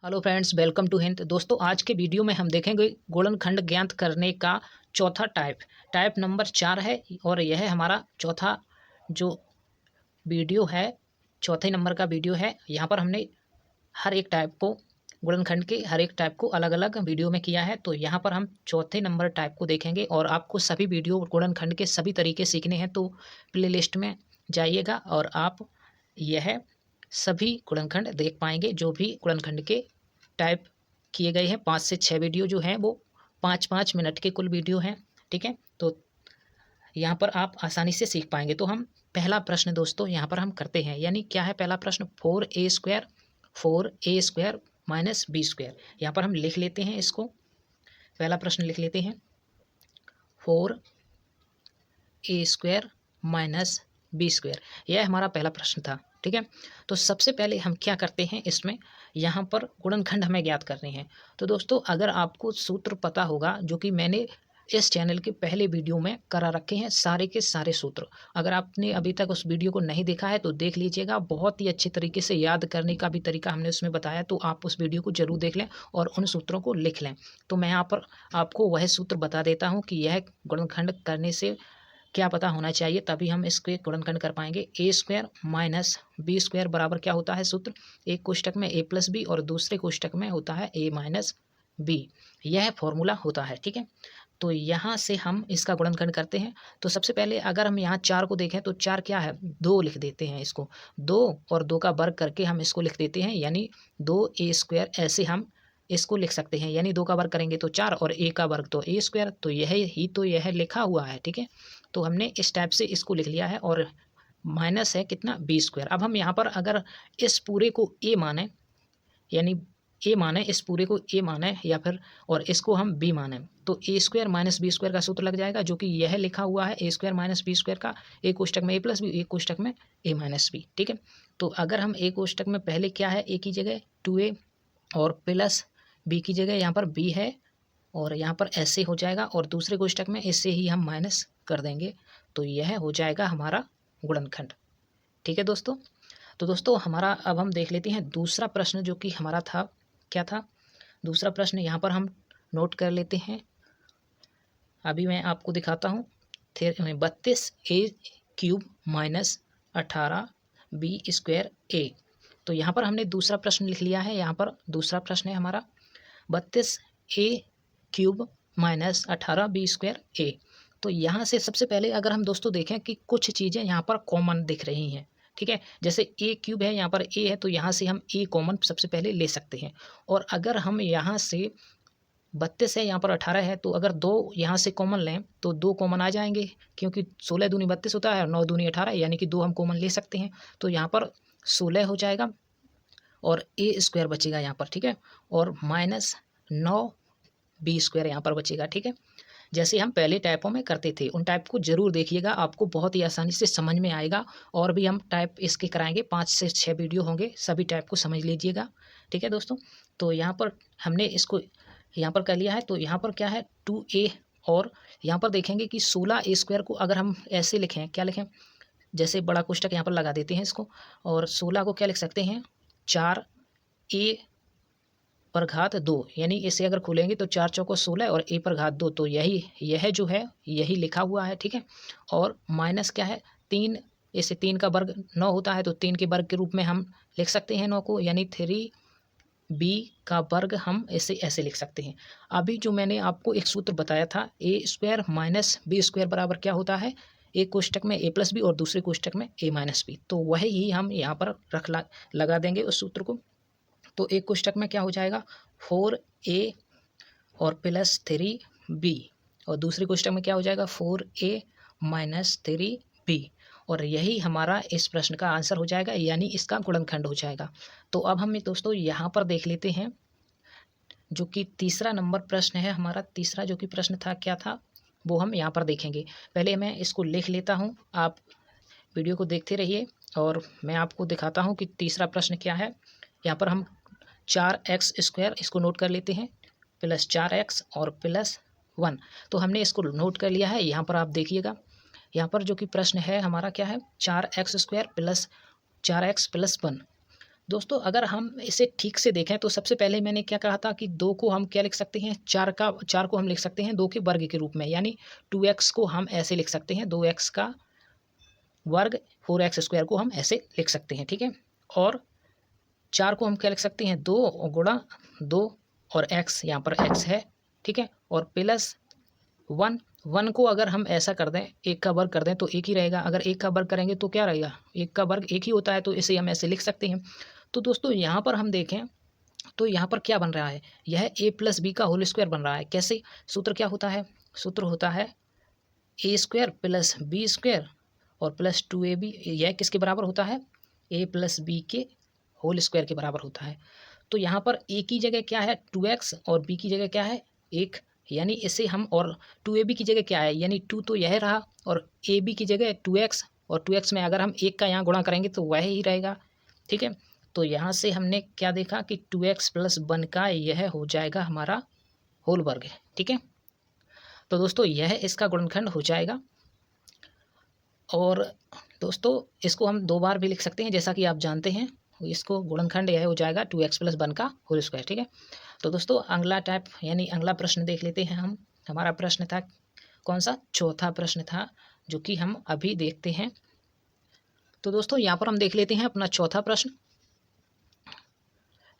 Hello friends, welcome to Hint. दोस्तों, आज के वीडियो में हम देखेंगे गुणनखंड ज्ञात करने का चौथा टाइप नंबर 4 है। और यह हमारा चौथा जो वीडियो है, चौथे नंबर का वीडियो है। यहाँ पर हमने हर एक टाइप को, गुणनखंड के हर एक टाइप को अलग अलग वीडियो में किया है। तो यहाँ पर हम चौथे नंबर टाइप को देखेंगे। और आपको सभी वीडियो गुणनखंड के सभी तरीके सीखने हैं तो प्लेलिस्ट में जाइएगा और आप यह सभी गुणनखंड देख पाएंगे। जो भी गुणनखंड के टाइप किए गए हैं, 5 से 6 वीडियो जो हैं वो 5-5 मिनट के कुल वीडियो हैं। ठीक है, तो यहाँ पर आप आसानी से सीख पाएंगे। तो हम पहला प्रश्न दोस्तों यहाँ पर हम करते हैं। यानी क्या है पहला प्रश्न? 4a² minus b²। यहाँ पर हम लिख लेते हैं इसको। पहला प्रश्न लिख लेते हैं 4a² माइनस b²। यह हमारा पहला प्रश्न था। ठीक है, तो सबसे पहले हम क्या करते हैं, इसमें यहाँ पर गुणनखंड हमें ज्ञात करने हैं। तो दोस्तों, अगर आपको सूत्र पता होगा, जो कि मैंने इस चैनल के पहले वीडियो में करा रखे हैं, सारे के सारे सूत्र। अगर आपने अभी तक उस वीडियो को नहीं देखा है तो देख लीजिएगा। बहुत ही अच्छे तरीके से याद करने का भी तरीका हमने उसमें बताया, तो आप उस वीडियो को जरूर देख लें और उन सूत्रों को लिख लें। तो मैं यहाँ पर आपको वह सूत्र बता देता हूँ कि यह गुणनखंड करने से क्या पता होना चाहिए, तभी हम इसके गुणनखंड कर पाएंगे। a² माइनस b² बराबर क्या होता है सूत्र? एक कोष्टक में a प्लस बी और दूसरे कोष्टक में होता है a माइनस बी। यह फॉर्मूला होता है। ठीक है, तो यहाँ से हम इसका गुणनखंड करते हैं। तो सबसे पहले अगर हम यहाँ 4 को देखें तो 4 क्या है? 2 लिख देते हैं इसको। 2 और 2 का वर्ग करके हम इसको लिख देते हैं, यानी 2a²। ऐसे हम इसको लिख सकते हैं, यानी 2 का वर्ग करेंगे तो 4 और a का वर्ग तो a²। तो यह ही तो यह लिखा हुआ है। ठीक है, तो हमने इस टाइप से इसको लिख लिया है। और माइनस है कितना? b²। अब हम यहाँ पर अगर इस पूरे को a माने, यानी a माने, इस पूरे को a माने या फिर और इसको हम b माने, तो a² माइनस b² का सूत्र लग जाएगा, जो कि यह लिखा हुआ है a² माइनस b² का। एक कोष्टक में a प्लस बी, एक कोष्टक में a माइनस बी। ठीक है, तो अगर हम एक कोष्टक में पहले क्या है, a की जगह 2a और प्लस b की जगह यहाँ पर b है और यहाँ पर ऐसे हो जाएगा, और दूसरे कोष्टक में इससे ही हम माइनस कर देंगे। तो यह हो जाएगा हमारा गुणनखंड। ठीक है दोस्तों, तो दोस्तों हमारा अब हम देख लेते हैं दूसरा प्रश्न, जो कि हमारा था, क्या था दूसरा प्रश्न? यहाँ पर हम नोट कर लेते हैं। अभी मैं आपको दिखाता हूँ। 32a³ माइनस 18b² तो यहाँ पर हमने दूसरा प्रश्न लिख लिया है। यहाँ पर दूसरा प्रश्न है हमारा 32a³ माइनस 18b²। तो यहाँ से सबसे पहले अगर हम दोस्तों देखें कि कुछ चीज़ें यहाँ पर कॉमन दिख रही हैं। ठीक है, जैसे a³ है, यहाँ पर a है, तो यहाँ से हम a कॉमन सबसे पहले ले सकते हैं। और अगर हम यहाँ से 32 है, यहाँ पर 18 है, तो अगर 2 यहाँ से कॉमन लें तो 2 कॉमन आ जाएंगे, क्योंकि 16 दूनी 32 होता है और 9 दूनी 18, यानी कि 2 हम कॉमन ले सकते हैं। तो यहाँ पर 16 हो जाएगा और a² बचेगा यहाँ पर। ठीक है, और माइनस 9b² यहाँ पर बचेगा। ठीक है, जैसे हम पहले टाइपों में करते थे, उन टाइप को जरूर देखिएगा, आपको बहुत ही आसानी से समझ में आएगा। और भी हम टाइप इसके कराएंगे, 5 से 6 वीडियो होंगे, सभी टाइप को समझ लीजिएगा। ठीक है दोस्तों, तो यहाँ पर हमने इसको यहाँ पर कर लिया है। तो यहाँ पर क्या है? 2a, और यहाँ पर देखेंगे कि 16a² को अगर हम ऐसे लिखें, क्या लिखें? जैसे बड़ा कोष्टक यहाँ पर लगा देते हैं इसको, और 16 को क्या लिख सकते हैं? 4a पर घात 2, यानी इसे अगर खोलेंगे तो 4 चौको 16 और a पर घात 2, तो यह जो है यही लिखा हुआ है। ठीक है, और माइनस क्या है? 3, इसे 3 का वर्ग 9 होता है, तो 3 के वर्ग के रूप में हम लिख सकते हैं 9 को, यानी 3b का वर्ग हम इसे ऐसे लिख सकते हैं। अभी जो मैंने आपको एक सूत्र बताया था, a² माइनस b² बराबर क्या होता है? एक कोष्टक में a प्लस बी और दूसरे कोष्टक में a माइनस बी। तो वही हम यहाँ पर लगा देंगे उस सूत्र को। तो एक कोष्टक में क्या हो जाएगा? 4a और प्लस 3b, और दूसरे कोष्टक में क्या हो जाएगा? 4a minus 3b। और यही हमारा इस प्रश्न का आंसर हो जाएगा, यानी इसका गुणनखंड हो जाएगा। तो अब हम दोस्तों यहाँ पर देख लेते हैं, जो कि तीसरा नंबर प्रश्न है हमारा। तीसरा जो कि प्रश्न था, क्या था वो हम यहाँ पर देखेंगे। पहले मैं इसको लिख लेता हूँ, आप वीडियो को देखते रहिए और मैं आपको दिखाता हूँ कि तीसरा प्रश्न क्या है। यहाँ पर हम 4x² इसको नोट कर लेते हैं, प्लस 4x और प्लस 1। तो हमने इसको नोट कर लिया है। यहाँ पर आप देखिएगा, यहाँ पर जो कि प्रश्न है हमारा क्या है? 4x² plus 4x plus 1। दोस्तों अगर हम इसे ठीक से देखें तो सबसे पहले मैंने क्या कहा था कि 2 को हम क्या लिख सकते हैं, 4 को हम लिख सकते हैं 2 के वर्ग के रूप में, यानी 2x को हम ऐसे लिख सकते हैं 2x का वर्ग, 4x स्क्वायर को हम ऐसे लिख सकते हैं, ठीक है। और 4 को हम क्या लिख सकते हैं, 2 गुणा 2 और x, यहाँ पर x है, ठीक है। और प्लस 1 को अगर हम ऐसा कर दें, 1 का वर्ग कर दें तो 1 ही रहेगा। अगर 1 का वर्ग करेंगे तो क्या रहेगा, 1 का वर्ग 1 ही होता है, तो इसे हम ऐसे लिख सकते हैं। तो दोस्तों यहाँ पर हम देखें तो यहाँ पर क्या बन रहा है, यह a प्लस बी का होल स्क्वायर बन रहा है। कैसे, सूत्र क्या होता है, सूत्र होता है ए स्क्वायर प्लस बी स्क्वायर और प्लस 2ab, यह किसके बराबर होता है, a प्लस बी के होल स्क्वायर के बराबर होता है। तो यहाँ पर a की जगह क्या है 2x और b की जगह क्या है 1, यानी इसे हम, और 2ab की जगह क्या है, यानी 2 तो यह रहा, और ab की जगह 2x, और 2x में अगर हम 1 का यहाँ गुणा करेंगे तो वह ही रहेगा, ठीक है। तो यहाँ से हमने क्या देखा कि 2x प्लस 1 का यह हो जाएगा हमारा होल वर्ग, ठीक है। तो दोस्तों यह इसका गुणनखंड हो जाएगा। और दोस्तों इसको हम 2 बार भी लिख सकते हैं, जैसा कि आप जानते हैं, इसको गुणनखंड यह हो जाएगा 2x प्लस 1 का होल स्क्वायर, ठीक है। तो दोस्तों अगला टाइप यानी अगला प्रश्न देख लेते हैं हम। हमारा प्रश्न था कौन सा, चौथा प्रश्न था, जो कि हम अभी देखते हैं। तो दोस्तों यहाँ पर हम देख लेते हैं अपना चौथा प्रश्न।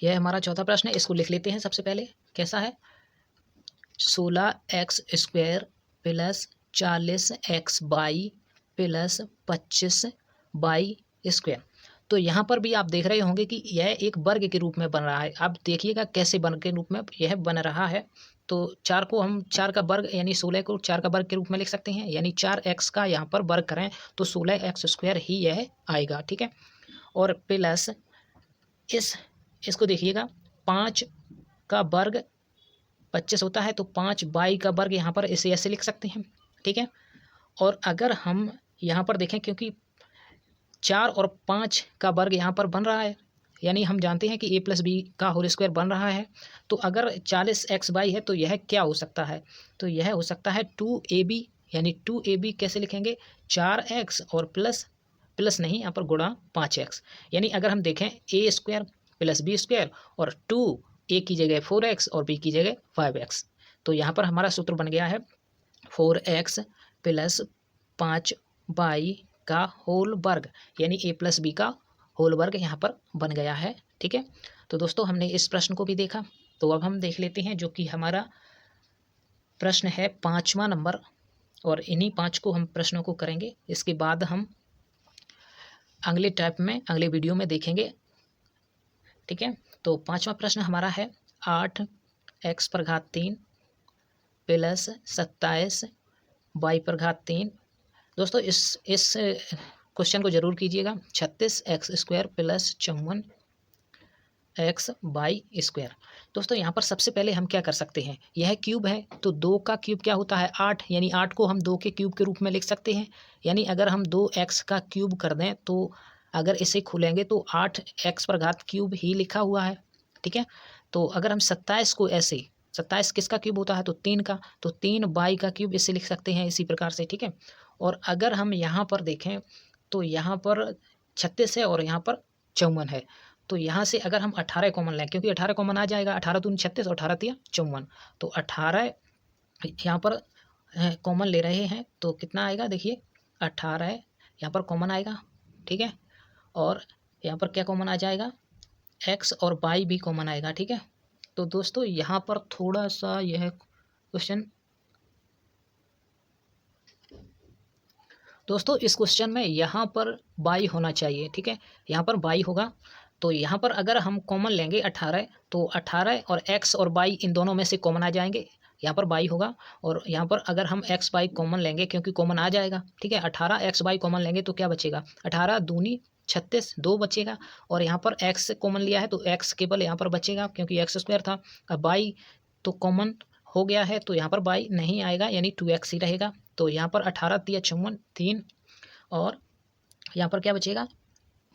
यह हमारा चौथा प्रश्न है, इसको लिख लेते हैं सबसे पहले। कैसा है, 16x square plus 40x by plus 25y square. तो यहाँ पर भी आप देख रहे होंगे कि यह एक वर्ग के रूप में बन रहा है। आप देखिएगा कैसे वर्ग के रूप में यह बन रहा है। तो 4 को हम 4 का वर्ग यानी 16 को 4 का वर्ग के रूप में लिख सकते हैं, यानी 4x का यहाँ पर वर्ग करें तो 16x स्क्वायर ही यह आएगा, ठीक है। और प्लस इसको देखिएगा, 5 का वर्ग 25 होता है, तो 5y का वर्ग यहाँ पर इसे ऐसे लिख सकते हैं, ठीक है। और अगर हम यहाँ पर देखें, क्योंकि 4 और 5 का वर्ग यहाँ पर बन रहा है, यानी हम जानते हैं कि a प्लस बी का होल स्क्वायर बन रहा है। तो अगर 40x बाई है तो यह क्या हो सकता है, तो यह हो सकता है 2ab, यानी 2ab कैसे लिखेंगे, 4x और प्लस नहीं, यहाँ पर गुणा 5x, यानी अगर हम देखें a square plus B square और 2, a की जगह 4x और b की जगह 5x। तो यहाँ पर हमारा सूत्र बन गया है 4x प्लस 5y का होल वर्ग, यानी a प्लस बी का होल वर्ग यहाँ पर बन गया है, ठीक है। तो दोस्तों हमने इस प्रश्न को भी देखा। तो अब हम देख लेते हैं जो कि हमारा प्रश्न है 5वां नंबर, और इन्हीं 5 को हम प्रश्नों को करेंगे। इसके बाद हम अगले टाइप में अगले वीडियो में देखेंगे, ठीक है। तो 5वां प्रश्न हमारा है 8x पर घात 3 प्लस 27y पर घात 3। दोस्तों इस क्वेश्चन को जरूर कीजिएगा। 36x square plus 54x by square. दोस्तों यहाँ पर सबसे पहले हम क्या कर सकते हैं, यह क्यूब है तो 2 का क्यूब क्या होता है 8, यानी 8 को हम 2 के क्यूब के रूप में लिख सकते हैं। यानी अगर हम 2x का क्यूब कर दें तो अगर इसे खोलेंगे तो 8x पर घात क्यूब ही लिखा हुआ है, ठीक है। तो अगर हम 27 को ऐसे, 27 किसका क्यूब होता है तो 3 का, तो 3y का क्यूब इसे लिख सकते हैं इसी प्रकार से, ठीक है। और अगर हम यहाँ पर देखें तो यहाँ पर 36 है और यहाँ पर 54 है। तो यहाँ से अगर हम 18 कॉमन लें, क्योंकि 18 कॉमन आ जाएगा, 18 दूनी 36 और 18 तिया 54, तो 18 यहाँ पर कॉमन ले रहे हैं तो कितना आएगा, देखिए 18 यहाँ पर कॉमन आएगा, ठीक है। और यहाँ पर क्या कॉमन आ जाएगा, x और y भी कॉमन आएगा, ठीक है। तो दोस्तों यहाँ पर थोड़ा सा यह क्वेश्चन, दोस्तों इस क्वेश्चन में यहाँ पर y होना चाहिए, ठीक है। यहाँ पर y होगा, तो यहाँ पर अगर हम कॉमन लेंगे 18, तो 18 और x और y इन दोनों में से कॉमन आ जाएंगे, यहाँ पर y होगा। और यहाँ पर अगर हम x y कॉमन लेंगे, क्योंकि कॉमन आ जाएगा, ठीक है, 18x y कॉमन लेंगे तो क्या बचेगा, 18 दूनी 36, 2 बचेगा। और यहाँ पर x कॉमन लिया है तो x केवल यहाँ पर बचेगा, क्योंकि x स्क्वायर था। अब y तो कॉमन हो गया है तो यहाँ पर y नहीं आएगा, यानी 2x ही रहेगा। तो यहाँ पर 18 तिया 54 3, और यहाँ पर क्या बचेगा,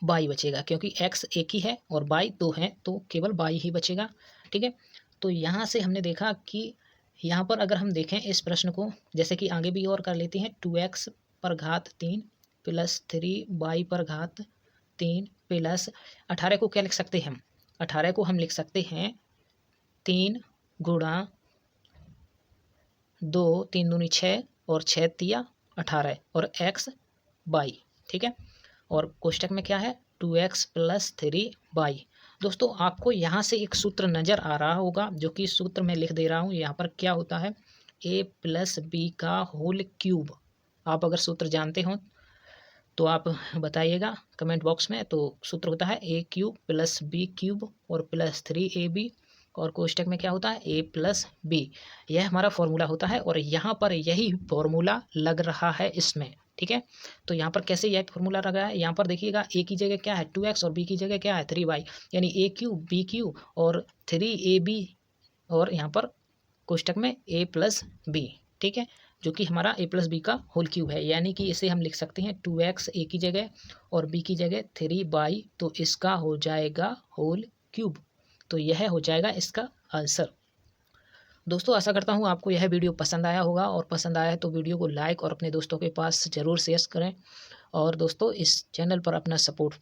y बचेगा, क्योंकि x एक ही है और y 2 है, तो केवल y ही बचेगा, ठीक है। तो यहाँ से हमने देखा कि यहाँ पर अगर हम देखें इस प्रश्न को, जैसे कि आगे भी और कर लेते हैं, 2x पर घात 3 प्लस 3y पर घात 3 प्लस 18 को क्या लिख सकते हैं हम? 18 को हम लिख सकते हैं 3 गुणा 2, 3 दूनी 6 और 6 तिया 18 और x बाई, ठीक है। और कोष्टक में क्या है 2x + 3y। दोस्तों आपको यहाँ से एक सूत्र नज़र आ रहा होगा जो कि सूत्र में लिख दे रहा हूँ। यहाँ पर क्या होता है a + b का होल क्यूब। आप अगर सूत्र जानते हो तो आप बताइएगा कमेंट बॉक्स में। तो सूत्र होता है a³ + b³ और +3ab और कोष्टक में क्या होता है a + b। यह हमारा फॉर्मूला होता है और यहाँ पर यही फॉर्मूला लग रहा है इसमें, ठीक है। तो यहाँ पर कैसे यह फॉर्मूला लगा है, यहाँ पर देखिएगा a की जगह क्या है 2x और b की जगह क्या है 3y, यानी a³ b³ और 3ab और यहाँ पर कोष्टक में a + b, ठीक है, जो कि हमारा a + b का होल क्यूब है। यानी कि इसे हम लिख सकते हैं 2x a की जगह और b की जगह 3y, तो इसका हो जाएगा होल क्यूब। तो यह हो जाएगा इसका आंसर। दोस्तों आशा करता हूँ आपको यह वीडियो पसंद आया होगा, और पसंद आया है तो वीडियो को लाइक और अपने दोस्तों के पास ज़रूर शेयर करें। और दोस्तों इस चैनल पर अपना सपोर्ट